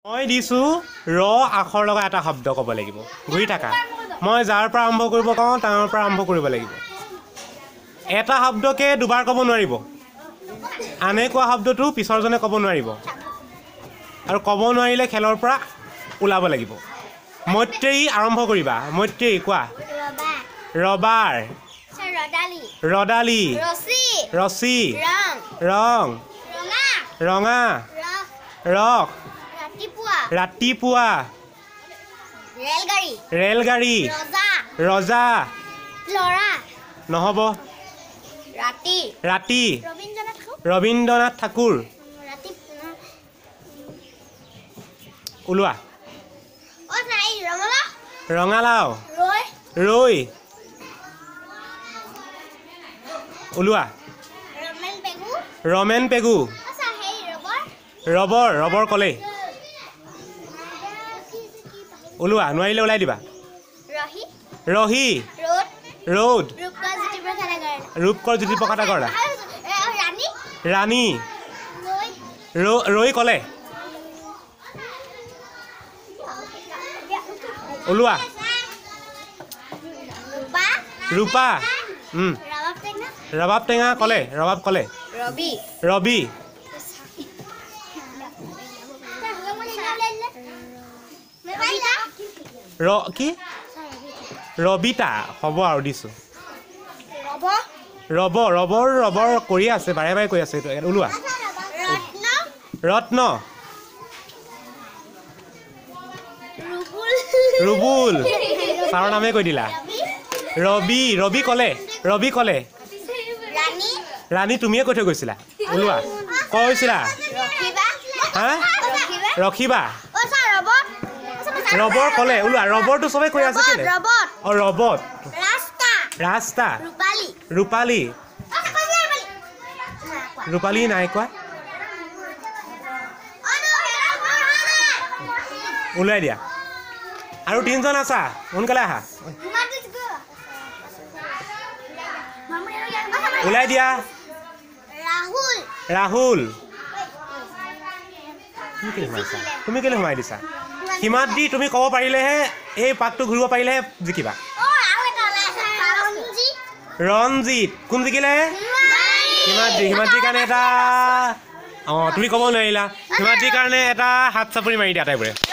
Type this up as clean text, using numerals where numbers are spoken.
মই দিছো ৰ আখৰ লগা এটা শব্দ ক'ব লাগিব ঘূৰি থাকা মই যাৰ পৰা আৰম্ভ কৰিব কওঁ তাৰ পৰা আৰম্ভ কৰিব লাগিব এটা শব্দকে দুবাৰ ক'ব নোৱাৰিব আনে কোৱা শব্দটো পিছৰজনে ক'ব নোৱাৰিব আৰু ক'ব নোৱাৰিলে খেলৰ পৰা ওলাব লাগিব মৈত্ৰেয়ী আৰম্ভ কৰিবা মৈত্ৰেয়ী কোৱা ৰবাৰ ৰদালি ৰছী ৰং ৰঙা ৰখ ৰাতিপুৱা ৰেলগাড়ী ৰজা নহ'ব ৰাতি ৰবীন্দ্ৰনাথ ঠাকুৰ ওলোৱা ৰঙালাও ৰৈ ওলোৱা ৰমেন পেগু ৰবৰ ক'লে ওলোৱা নোৱাৰিলে ওলাই দিবা ৰহি ৰ'দ ৰূপকৰ জ্যোতিপ্ৰসাদ আগৰৱালা ৰাণী ৰৈ ক'লে ওলোৱা ৰূপা ৰবাব টেঙা ক'লে ৰবি কি ৰবিতা হ'ব আৰু দিছোঁ ৰবৰ কৰি আছে বাৰে বাৰে কৈ আছে ওলোৱা ৰত্ন ৰুবুল ছাৰৰ নামে কৈ দিলা ৰবি ক'লে ৰাণী তুমিয়ে কৈ থৈ গৈছিলা ওলোৱা কৈছিলা হা ৰখিবা ৰবৰ ক'লে ওলোৱা ৰবৰটো চবে কৈ আছে কেলে অঁ ৰবট ৰাস্তা ৰূপালী নাই কোৱা ওলাই দিয়া আৰু তিনিজন আছা সোনকালে আহা ওলাই দিয়া ৰাহুল তুমি কেলে সোমাই দিছা হিমাত দি তুমি ক'ব পাৰিলেহে এই পাকটো ঘূৰিব পাৰিলেহে জিকিবা ৰঞ্জিত কোন জিকিলে হিমাদ্ৰীৰ কাৰণে এটা অঁ তুমি ক'ব নোৱাৰিলা হিমাদ্ৰীৰ কাৰণে এটা হাত চাপৰি মাৰি দিয়া আটাইবোৰে